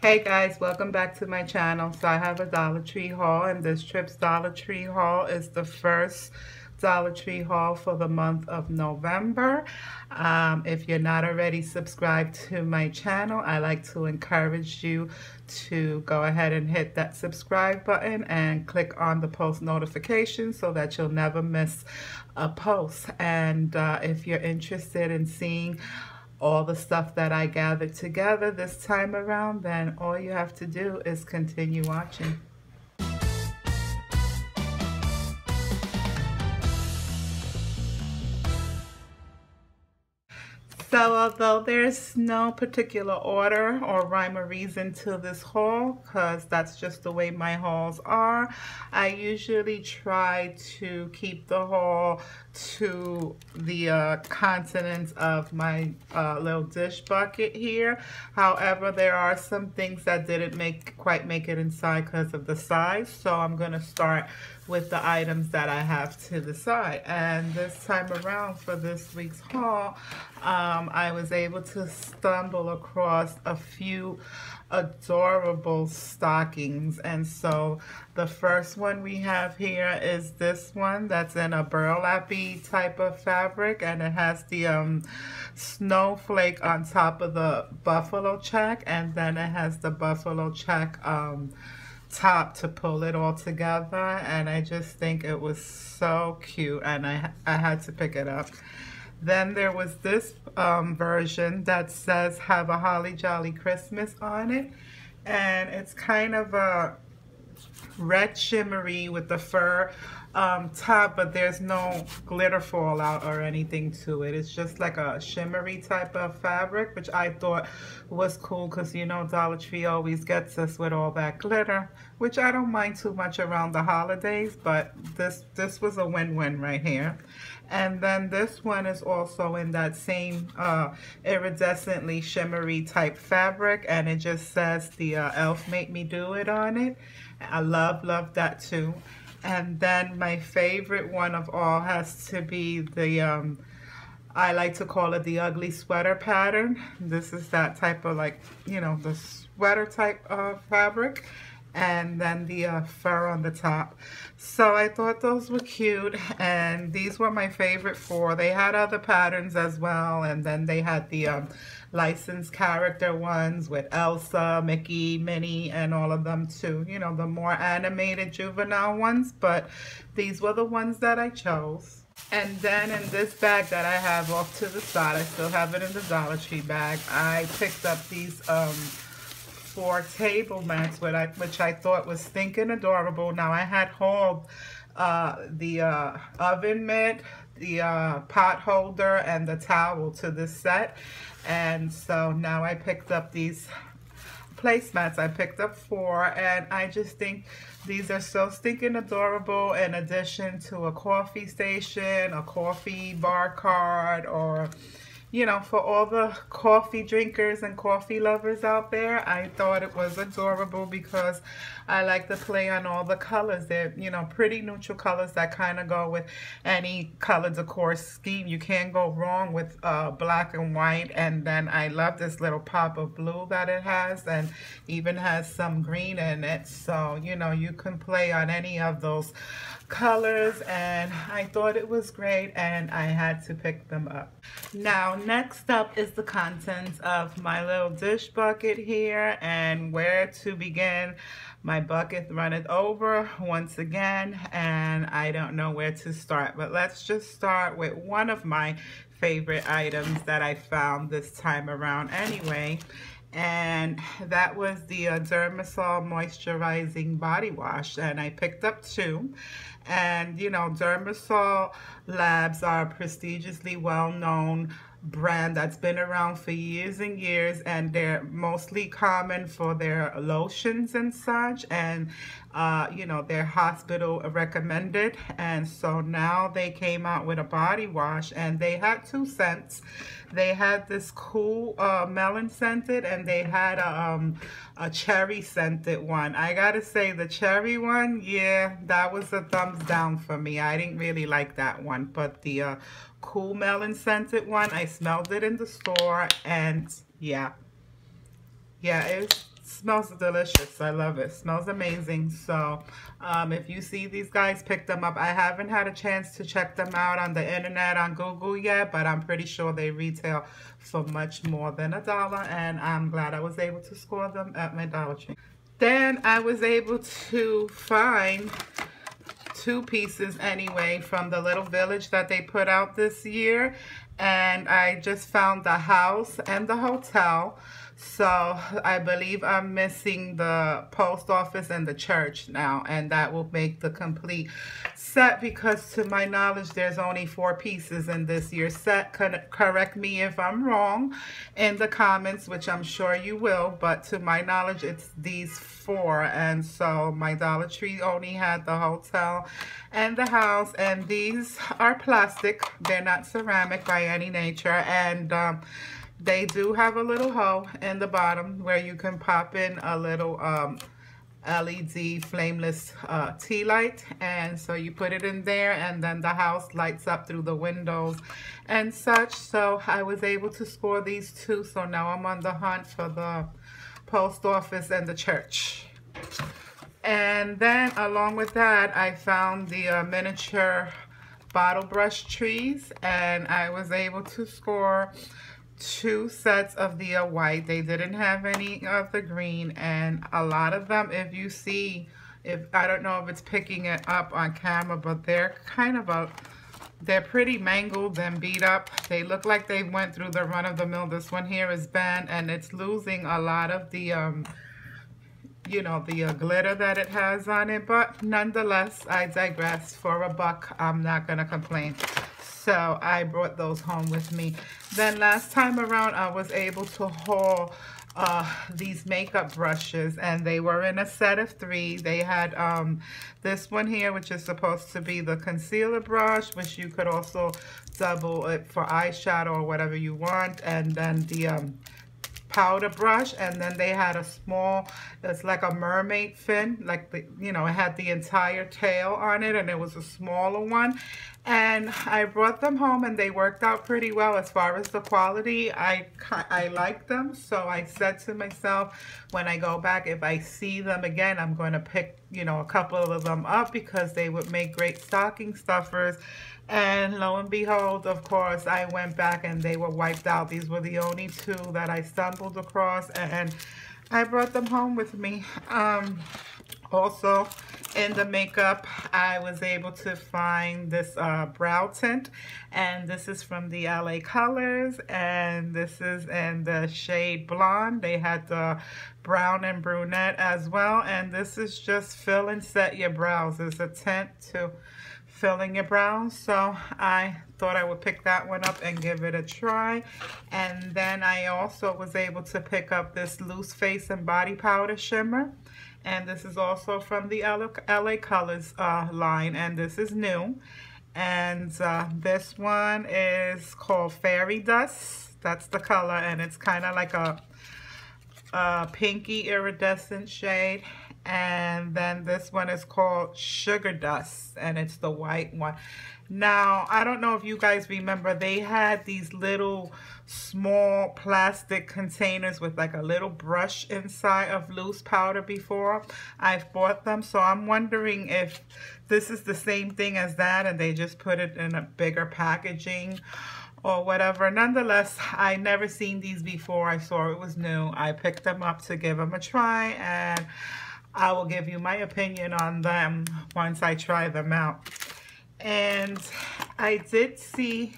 Hey guys, welcome back to my channel. So I have a Dollar Tree haul, and this trip's Dollar Tree haul is the first Dollar Tree haul for the month of November. If you're not already subscribed to my channel, I like to encourage you to go ahead and hit that subscribe button and click on the post notification so that you'll never miss a post. And if you're interested in seeing all the stuff that I gathered together this time around, then all you have to do is continue watching. So although there's no particular order or rhyme or reason to this haul, because that's just the way my hauls are, I usually try to keep the haul to the contents of my little dish bucket here. However, there are some things that didn't quite make it inside because of the size, so I'm going to start with the items that I have to the side. And this time around for this week's haul, I was able to stumble across a few adorable stockings. And so the first one we have here is this one that's in a burlappy type of fabric, and it has the snowflake on top of the buffalo check, and then it has the buffalo check top to pull it all together, and I just think it was so cute, and I had to pick it up. Then there was this version that says "Have a Holly Jolly Christmas" on it, and it's kind of a red shimmery with the fur top, but there's no glitter fallout or anything to it. It's just like a shimmery type of fabric, which I thought was cool because, you know, Dollar Tree always gets us with all that glitter, which I don't mind too much around the holidays, but this was a win-win right here. And then this one is also in that same iridescently shimmery type fabric, and it just says the elf made me do it on it. I love that too. And then my favorite one of all has to be the I like to call it the ugly sweater pattern. This is that type of, like, you know, the sweater type of fabric, and then the fur on the top. So I thought those were cute, and these were my favorite four. They had other patterns as well, and then they had the licensed character ones with Elsa, Mickey, Minnie, and all of them too. You know, the more animated juvenile ones, but these were the ones that I chose. And then in this bag that I have off to the side, I still have it in the Dollar Tree bag, I picked up these 4 table mats, which I thought was stinking adorable. Now I had hauled the oven mitt, the pot holder, and the towel to this set, and so now I picked up these placemats. I picked up 4, and I just think these are so stinking adorable, in addition to a coffee station, a coffee bar card, or, you know, for all the coffee drinkers and coffee lovers out there. I thought it was adorable because I like to play on all the colors. They're, you know, pretty neutral colors that kind of go with any color decor scheme. You can't go wrong with black and white. And then I love this little pop of blue that it has, and even has some green in it. So, you know, you can play on any of those colors, and I thought it was great, and I had to pick them up. Now next up is the contents of my little dish bucket here, and where to begin. My bucket runneth over once again, and I don't know where to start, but let's just start with one of my favorite items that I found this time around anyway, and that was the Dermasol moisturizing body wash, and I picked up 2. And, you know, Dermasol Labs are a prestigiously well-known brand that's been around for years and years, and they're mostly common for their lotions and such, and you know, they're hospital recommended. And so now they came out with a body wash, and they had 2 scents. They had this cool melon scented, and they had a cherry scented one. I gotta say, the cherry one, yeah, that was a thumbs down for me. I didn't really like that one, but the cool melon scented one, I smelled it in the store, and yeah, it's smells delicious. I love it. Smells amazing. So if you see these guys, pick them up. I haven't had a chance to check them out on the internet on Google yet, but I'm pretty sure they retail for much more than $1, and I'm glad I was able to score them at my Dollar Tree. Then I was able to find 2 pieces anyway from the little village that they put out this year, and I just found the house and the hotel. So I believe I'm missing the post office and the church now, and that will make the complete set, because to my knowledge there's only 4 pieces in this year's set. Correct me if I'm wrong in the comments, which I'm sure you will, but to my knowledge it's these 4. And so my Dollar Tree only had the hotel and the house, and these are plastic. They're not ceramic by any nature, and they do have a little hole in the bottom where you can pop in a little LED flameless tea light, and so you put it in there, and then the house lights up through the windows and such. So I was able to score these 2, so now I'm on the hunt for the post office and the church. And then along with that, I found the miniature bottle brush trees, and I was able to score 2 sets of the white. They didn't have any of the green, and a lot of them, if you see, I don't know if it's picking it up on camera, but they're kind of they're pretty mangled and beat up. They look like they went through the run-of-the-mill. This one here is bent, and it's losing a lot of the you know, the glitter that it has on it, but nonetheless, I digress. For $1, I'm not gonna complain. So I brought those home with me. Then last time around, I was able to haul these makeup brushes, and they were in a set of 3. They had this one here, which is supposed to be the concealer brush, which you could also double it for eyeshadow or whatever you want, and then the powder brush, and then they had a small, it's like a mermaid fin, like the, you know, it had the entire tail on it, and it was a smaller one. And I brought them home, and they worked out pretty well as far as the quality. I like them, so I said to myself, when I go back, if I see them again, I'm going to pick, you know, a couple of them up, because they would make great stocking stuffers. And lo and behold, of course, I went back and they were wiped out. These were the only 2 that I stumbled across, and I brought them home with me. Also, in the makeup, I was able to find this brow tint, and this is from the LA Colors, and this is in the shade blonde. They had the brown and brunette as well, and this is just fill and set your brows. It's a tint to filling your brows, so I thought I would pick that one up and give it a try. And then I also was able to pick up this loose face and body powder shimmer, and this is also from the LA Colors line, and this is new. And this one is called Fairy Dust. That's the color, and it's kind of like a pinky iridescent shade. And then this one is called Sugar Dust, and it's the white one. Now, I don't know if you guys remember, they had these little small plastic containers with like a little brush inside of loose powder before. I've bought them, so I'm wondering if this is the same thing as that, and they just put it in a bigger packaging or whatever. Nonetheless, I never seen these before. I saw it was new. I picked them up to give them a try, and I will give you my opinion on them once I try them out. And I did see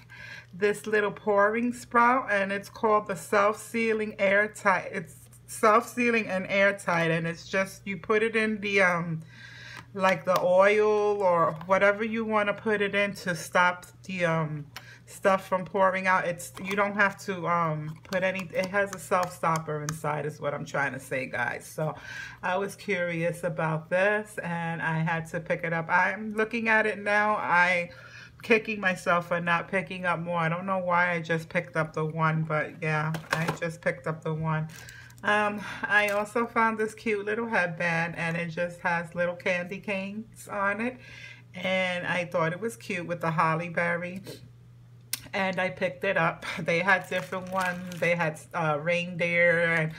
this little pouring sprout, and it's called the self-sealing airtight. It's self-sealing and airtight, and it's just, you put it in the like the oil or whatever you want to put it in to stop the stuff from pouring out. You don't have to put any, it has a self-stopper inside is what I'm trying to say, guys. So I was curious about this, and I had to pick it up. I'm looking at it now. I'm kicking myself for not picking up more. I don't know why I just picked up the one, but yeah, I just picked up the one. I also found this cute little headband, and it just has little candy canes on it, and I thought it was cute with the holly berry, and I picked it up. They had different ones. They had reindeer, and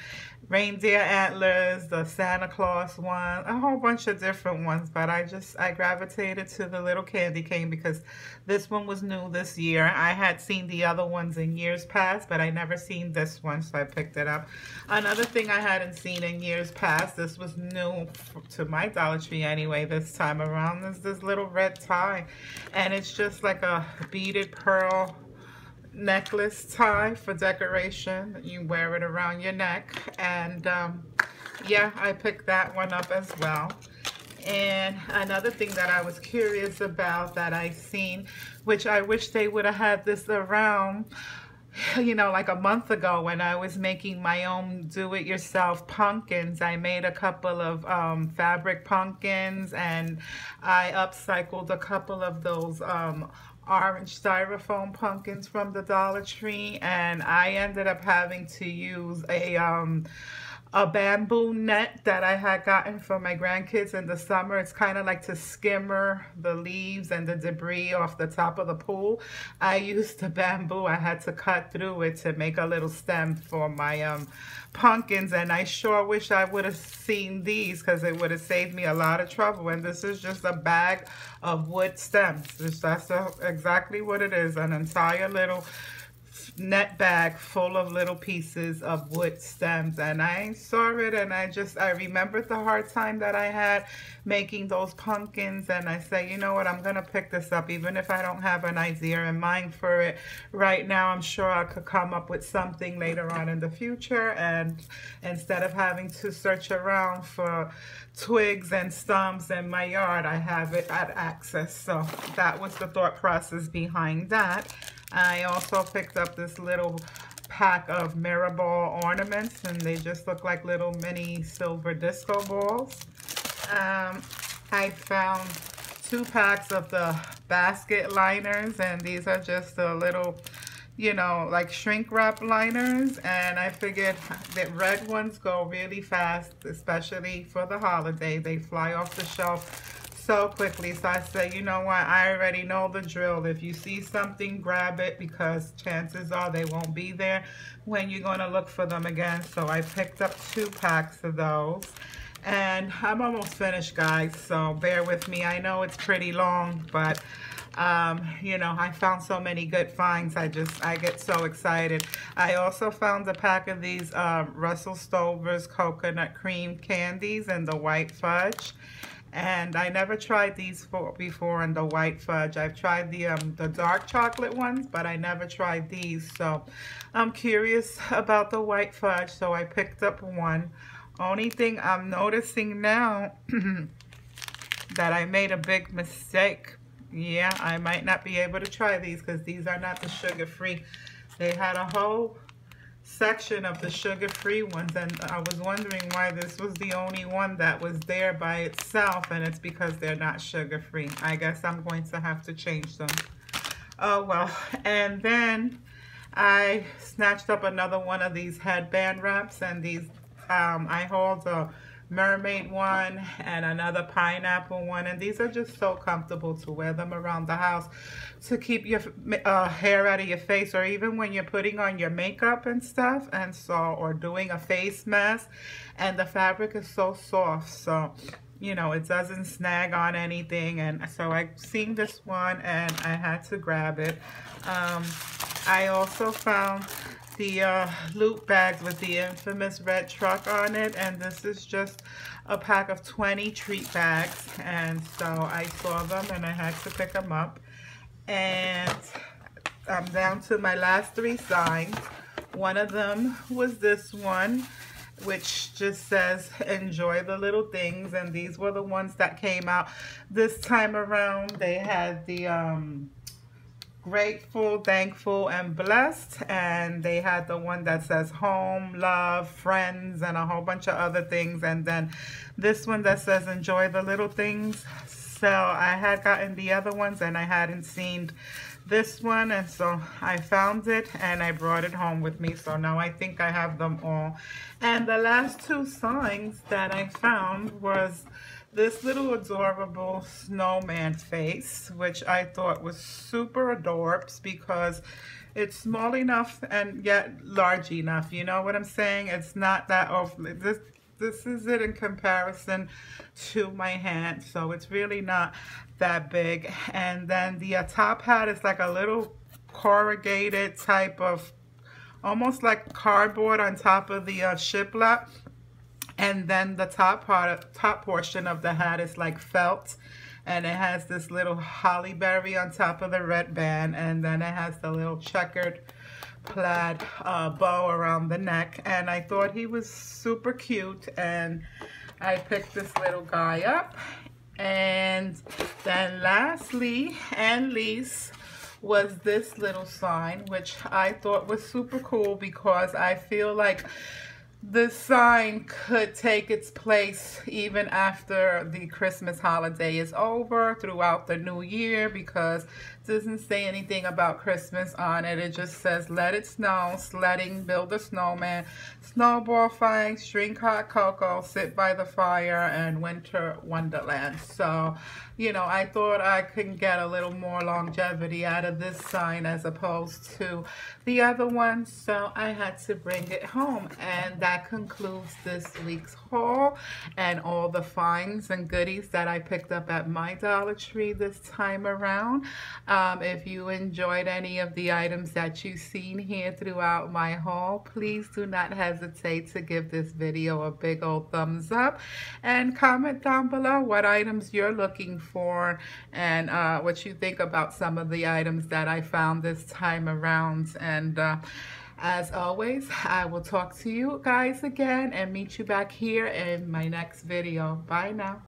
reindeer antlers, the Santa Claus one, a whole bunch of different ones. But I gravitated to the little candy cane because this one was new this year. I had seen the other ones in years past, but I never seen this one, so I picked it up. Another thing I hadn't seen in years past, this was new to my Dollar Tree anyway this time around, is this little red tie. And it's just like a beaded pearl necklace tie for decoration. You wear it around your neck, and yeah, I picked that one up as well. And another thing that I was curious about that I seen, which I wish they would have had this around, you know, like a month ago when I was making my own do-it-yourself pumpkins. I made a couple of fabric pumpkins, and I upcycled a couple of those orange styrofoam pumpkins from the Dollar Tree, and I ended up having to use a bamboo net that I had gotten for my grandkids in the summer. It's kind of like to skimmer the leaves and the debris off the top of the pool. I used the bamboo. I had to cut through it to make a little stem for my pumpkins, and I sure wish I would have seen these because it would have saved me a lot of trouble. And this is just a bag of wood stems. That's exactly what it is, an entire little net bag full of little pieces of wood stems. And I saw it, and I remembered the hard time that I had making those pumpkins, and I say, you know what, I'm gonna pick this up even if I don't have an idea in mind for it right now. I'm sure I could come up with something later on in the future, and instead of having to search around for twigs and stumps in my yard, I have it at access. So that was the thought process behind that. I also picked up this little pack of mirror ball ornaments, and they just look like little mini silver disco balls. I found 2 packs of the basket liners, and these are just a little, you know, like shrink wrap liners, and I figured that red ones go really fast, especially for the holiday. They fly off the shelf so quickly. So I said, you know what, I already know the drill. If you see something, grab it, because chances are they won't be there when you're going to look for them again. So I picked up 2 packs of those, and I'm almost finished, guys, so bear with me. I know it's pretty long, but you know, I found so many good finds. I get so excited. I also found a pack of these Russell Stover's coconut cream candies in the white fudge. And I never tried these before in the white fudge. I've tried the dark chocolate ones, but I never tried these. So I'm curious about the white fudge, so I picked up one. Only thing I'm noticing now that I made a big mistake. Yeah, I might not be able to try these because these are not the sugar-free. They had a whole section of the sugar-free ones, and I was wondering why this was the only one that was there by itself, and it's because they're not sugar-free. I guess I'm going to have to change them. Oh well. And then I snatched up another one of these headband wraps, and these I hold a mermaid one and another pineapple one, and these are just so comfortable to wear them around the house to keep your hair out of your face, or even when you're putting on your makeup and stuff, and so, or doing a face mask. And the fabric is so soft, so you know, it doesn't snag on anything. And so I seen this one and I had to grab it. I also found the loop bags with the infamous red truck on it, and this is just a pack of 20 treat bags, and so I saw them and I had to pick them up. And I'm down to my last 3 signs. One of them was this one, which just says enjoy the little things, and these were the ones that came out this time around. They had the grateful, thankful, and blessed, and they had the one that says home, love, friends, and a whole bunch of other things, and then this one that says enjoy the little things. So I had gotten the other ones and I hadn't seen this one, and so I found it and I brought it home with me. So now I think I have them all. And the last 2 signs that I found was this little adorable snowman face, which I thought was super adorbs, because It's small enough and yet large enough. You know what I'm saying? It's not that overly. This is it in comparison to my hand, so it's really not that big. And then the top hat is like a little corrugated type of, almost like cardboard on top of the shiplap. And then the top portion of the hat is like felt, and it has this little holly berry on top of the red band, and then it has the little checkered plaid bow around the neck. And I thought he was super cute, and I picked this little guy up. And then lastly and least was this little sign, which I thought was super cool because I feel like the sign could take its place even after the Christmas holiday is over, throughout the new year, because it doesn't say anything about Christmas on it. It just says, let it snow, sledding, build a snowman, snowball fights, drink hot cocoa, sit by the fire, and winter wonderland. So, you know, I thought I could get a little more longevity out of this sign as opposed to the other one, so I had to bring it home. And that concludes this week's haul and all the finds and goodies that I picked up at my Dollar Tree this time around. If you enjoyed any of the items that you've seen here throughout my haul, please do not hesitate to give this video a big old thumbs up and comment down below what items you're looking for and what you think about some of the items that I found this time around. And as always, I will talk to you guys again and meet you back here in my next video. Bye now.